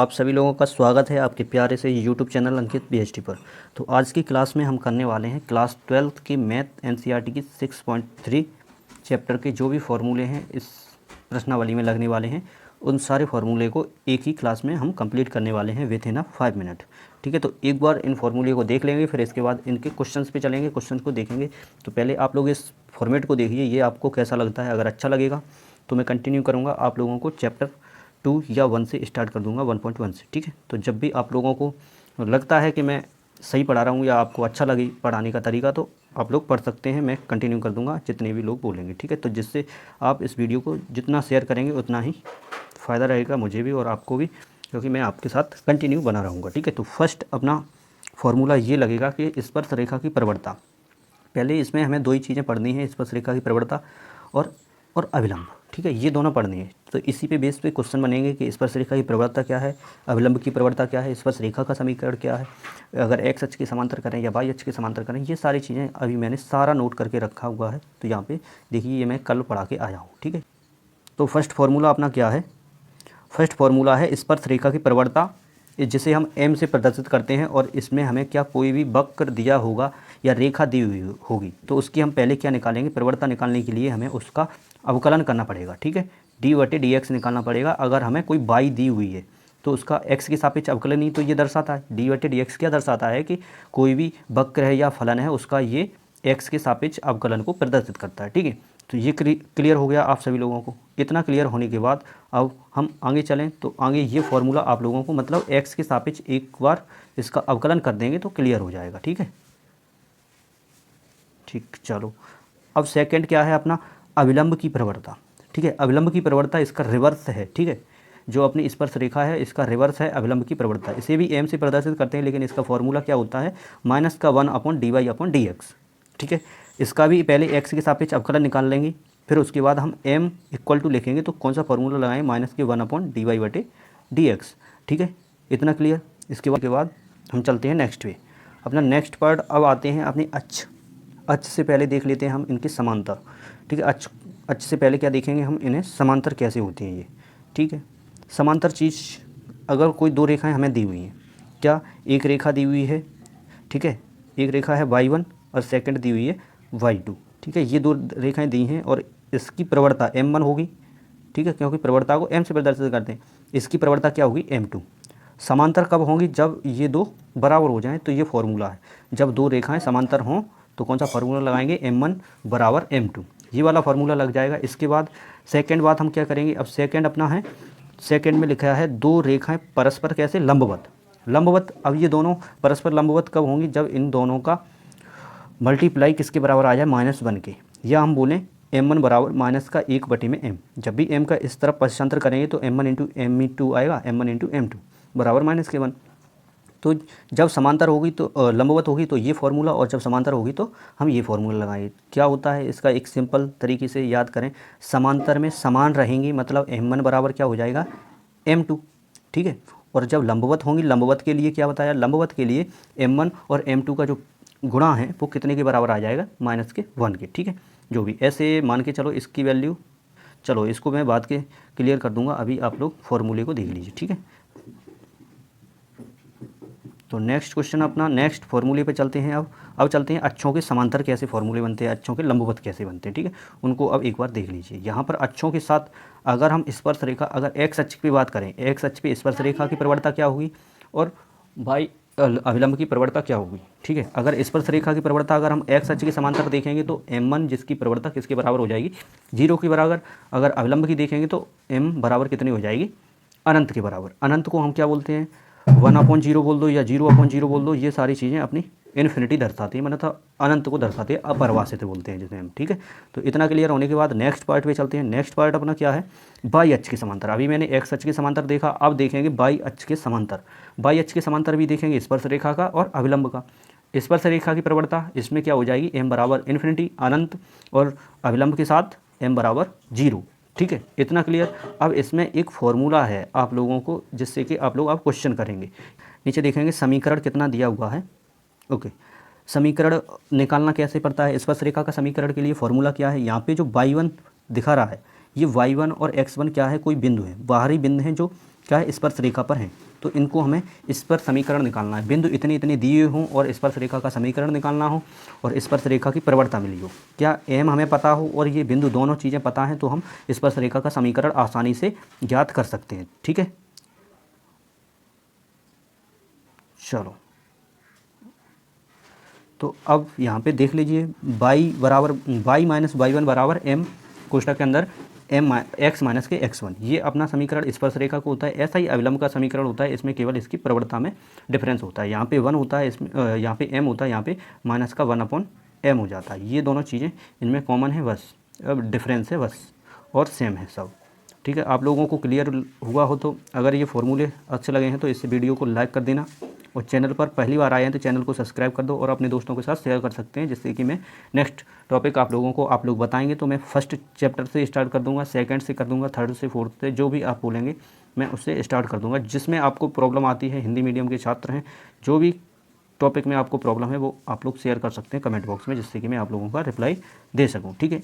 आप सभी लोगों का स्वागत है आपके प्यारे से यूट्यूब चैनल अंकित पीएचडी पर। तो आज की क्लास में हम करने वाले हैं क्लास 12th की मैथ एनसीईआरटी की 6.3 चैप्टर के जो भी फॉर्मूले हैं इस प्रश्नावली में लगने वाले हैं, उन सारे फार्मूले को एक ही क्लास में हम कंप्लीट करने वाले हैं विथ इन अ 5 मिनट। ठीक है, तो एक बार इन फार्मूले को देख लेंगे, फिर इसके बाद इनके क्वेश्चंस पे चलेंगे, क्वेश्चन को देखेंगे। तो पहले आप लोग इस फॉर्मेट को देखिए, ये आपको कैसा लगता है। अगर अच्छा लगेगा तो मैं कंटिन्यू करूँगा आप लोगों को चैप्टर 2 या 1 से स्टार्ट कर दूंगा, 1.1 से। ठीक है, तो जब भी आप लोगों को लगता है कि मैं सही पढ़ा रहा हूँ या आपको अच्छा लगे पढ़ाने का तरीका, तो आप लोग पढ़ सकते हैं, मैं कंटिन्यू कर दूंगा जितने भी लोग बोलेंगे। ठीक है, तो जिससे आप इस वीडियो को जितना शेयर करेंगे उतना ही फ़ायदा रहेगा मुझे भी और आपको भी, क्योंकि मैं आपके साथ कंटिन्यू बना रहूँगा। ठीक है, तो फर्स्ट अपना फॉर्मूला ये लगेगा कि स्पर्शरेखा की प्रवणता। पहले इसमें हमें दो ही चीज़ें पढ़नी है, स्पर्शरेखा की प्रवणता और अभिलंब। ठीक है, ये दोनों पढ़नी है। तो इसी पे बेस पे क्वेश्चन बनेंगे कि स्पर्शरेखा की प्रवणता क्या है, अभिलंब की प्रवणता क्या है, स्पर्शरेखा का समीकरण क्या है, अगर एक्स अक्ष के समांतर करें या वाई अक्ष के समांतर करें, ये सारी चीज़ें अभी मैंने सारा नोट करके रखा हुआ है। तो यहाँ पे देखिए, ये मैं कल पढ़ा के आया हूँ। ठीक है, तो फर्स्ट फार्मूला अपना क्या है, फर्स्ट फार्मूला है स्पर्शरेखा की प्रवणता, जिसे हम एम से प्रदर्शित करते हैं। और इसमें हमें क्या कोई भी वक्र दिया होगा या रेखा दी हुई होगी, तो उसकी हम पहले क्या निकालेंगे, प्रवणता निकालने के लिए हमें उसका अवकलन करना पड़ेगा। ठीक है, dy/dx निकालना पड़ेगा। अगर हमें कोई बाई दी हुई है तो उसका x के सापेक्ष अवकलन ही तो ये दर्शाता है। dy/dx क्या दर्शाता है कि कोई भी वक्र है या फलन है उसका ये x के सापेक्ष अवकलन को प्रदर्शित करता है। ठीक है, तो ये क्लियर हो गया आप सभी लोगों को। इतना क्लियर होने के बाद अब हम आगे चलें, तो आगे ये फॉर्मूला आप लोगों को मतलब x के सापेक्ष एक बार इसका अवकलन कर देंगे तो क्लियर हो जाएगा। ठीक है, ठीक, चलो अब सेकंड क्या है अपना, अविलंब की प्रवणता। ठीक है, अविलंब की प्रवणता इसका रिवर्स है। ठीक है, जो अपनी स्पर्श रेखा है इसका रिवर्स है अविलंब की प्रवणता। इसे भी एम से प्रदर्शित करते हैं, लेकिन इसका फॉर्मूला क्या होता है, -1/dy/dx। ठीक है, इसका भी पहले x के सापेक्ष अवकलन निकाल लेंगे, फिर उसके बाद हम m इक्वल टू लिखेंगे। तो कौन सा फॉर्मूला लगाएं, -1/dy/dx। ठीक है, इतना क्लियर। इसके बाद हम चलते हैं नेक्स्ट पे। अपना नेक्स्ट पार्ट अब आते हैं अपने अक्ष से पहले देख लेते हैं हम इनके समांतर। ठीक है, अक्ष से पहले क्या देखेंगे हम, इन्हें समांतर कैसे होती हैं ये। ठीक है, समांतर चीज़, अगर कोई दो रेखाएं हमें दी हुई हैं, क्या एक रेखा दी हुई है, ठीक है, एक रेखा है y1 और सेकंड दी हुई है y2। ठीक है, ये दो रेखाएं दी हैं और इसकी प्रवणता m1 होगी। ठीक है, क्योंकि प्रवणता को m से प्रदर्शित करते हैं, इसकी प्रवणता क्या होगी, m2। समांतर कब होंगी, जब ये दो बराबर हो जाएं। तो ये फॉर्मूला है, जब दो रेखाएं समांतर हों तो कौन सा फार्मूला लगाएंगे, m1 बराबर m2, ये वाला फार्मूला लग जाएगा। इसके बाद सेकंड बात हम क्या करेंगे, अब सेकंड अपना है, सेकंड में लिखा है दो रेखाएं परस्पर कैसे, लंबवत। अब ये दोनों परस्पर लंबवत कब होंगी, जब इन दोनों का मल्टीप्लाई किसके बराबर आ जाए, -1 के, या हम बोलें m1 बराबर -1/m। जब भी m का इस तरफ पक्षांतर करेंगे तो m1 × m2 आएगा, m1 × m2 बराबर -1। तो जब समांतर होगी तो लंबवत होगी तो ये फार्मूला, और जब समांतर होगी तो हम ये फार्मूला लगाएंगे। क्या होता है इसका, एक सिंपल तरीके से याद करें, समांतर में समान रहेंगी, मतलब m1 बराबर क्या हो जाएगा, m2। ठीक है, और जब लंबवत होंगी, लंबवत के लिए क्या बताया, लंबवत के लिए m1 और m2 का जो गुणा है वो कितने के बराबर आ जाएगा, -1 के। ठीक है, जो भी ऐसे मान के चलो इसकी वैल्यू, चलो इसको मैं बाद के क्लियर कर दूंगा, अभी आप लोग फॉर्मूले को देख लीजिए। ठीक है, तो नेक्स्ट क्वेश्चन अपना, नेक्स्ट फार्मूले पे चलते हैं। अब चलते हैं अक्षों के समांतर कैसे फार्मूले बनते हैं, अक्षों के लंबवत कैसे बनते हैं। ठीक है, उनको अब एक बार देख लीजिए। यहाँ पर अक्षों के साथ अगर हम स्पर्श रेखा, अगर एक्स अक्ष की बात करें, एक्स अक्ष पे स्पर्श रेखा की प्रवणता क्या होगी और वाई अभिलंब की प्रवणता क्या होगी। ठीक है, अगर स्पर्श रेखा की प्रवणता अगर हम एक्स अक्ष के समांतर देखेंगे तो m1 जिसकी प्रवणता किसके बराबर हो जाएगी, 0 के बराबर। अगर अभिलंब की देखेंगे तो m बराबर कितनी हो जाएगी, अनंत के बराबर। अनंत को हम क्या बोलते हैं, 1/0 बोल दो या 0/0 बोल दो, ये सारी चीज़ें अपनी इन्फिनिटी दर्शाती है, मतलब अनंत को दर्शाते हैं, अपरिभाषित बोलते हैं जिसे हम। ठीक है, तो इतना क्लियर होने के बाद नेक्स्ट पार्ट पे चलते हैं। नेक्स्ट पार्ट अपना क्या है, वाई अक्ष के समांतर। अभी मैंने एक्स अक्ष के समांतर देखा, अब देखेंगे वाई अक्ष के समांतर। वाई अक्ष के समांतर भी देखेंगे स्पर्श रेखा का और अविलंब का। स्पर्श रेखा की प्रवणता इसमें क्या हो जाएगी, m बराबर इन्फिनिटी अनंत, और अविलंब के साथ m बराबर 0। ठीक है, इतना क्लियर। अब इसमें एक फॉर्मूला है आप लोगों को, जिससे कि आप लोग अब क्वेश्चन करेंगे। नीचे देखेंगे समीकरण कितना दिया हुआ है। ओके, समीकरण निकालना कैसे पड़ता है, स्पर्श रेखा का समीकरण के लिए फॉर्मूला क्या है। यहाँ पे जो y1 दिखा रहा है, ये y1 और x1 क्या है, कोई बिंदु है, बाहरी बिंदु हैं जो क्या है, स्पर्श रेखा पर हैं। तो इनको हमें स्पर्श समीकरण निकालना है। बिंदु इतने इतने दिए हों और स्पर्श रेखा का समीकरण निकालना हो और स्पर्श रेखा की प्रवणता मिली हो, क्या एम हमें पता हो और ये बिंदु दोनों चीज़ें पता हैं, तो हम स्पर्श रेखा का समीकरण आसानी से ज्ञात कर सकते हैं। ठीक है, चलो तो अब यहाँ पे देख लीजिए y माइनस y1 बराबर m कोष्ठक के अंदर x माइनस के x1, ये अपना समीकरण स्पर्श रेखा को होता है। ऐसा ही अविलंब का समीकरण होता है, इसमें केवल इसकी प्रवणता में डिफरेंस होता है। यहाँ पे 1 होता है, इसमें यहाँ पे m होता है, यहाँ पे माइनस का 1/m हो जाता है। ये दोनों चीज़ें इनमें कॉमन है बस, अब डिफरेंस है बस और सेम है सब। ठीक है, आप लोगों को क्लियर हुआ हो तो अगर ये फॉर्मूले अच्छे लगे हैं तो इस वीडियो को लाइक कर देना और चैनल पर पहली बार आए हैं तो चैनल को सब्सक्राइब कर दो और अपने दोस्तों के साथ शेयर कर सकते हैं, जिससे कि मैं नेक्स्ट टॉपिक आप लोग बताएंगे तो मैं फर्स्ट चैप्टर से स्टार्ट कर दूंगा, सेकंड से कर दूंगा, थर्ड से फोर्थ से, जो भी आप बोलेंगे मैं उससे स्टार्ट कर दूंगा। जिसमें आपको प्रॉब्लम आती है, हिंदी मीडियम के छात्र हैं, जो भी टॉपिक में आपको प्रॉब्लम है वो आप लोग शेयर कर सकते हैं कमेंट बॉक्स में, जिससे कि मैं आप लोगों का रिप्लाई दे सकूँ। ठीक है।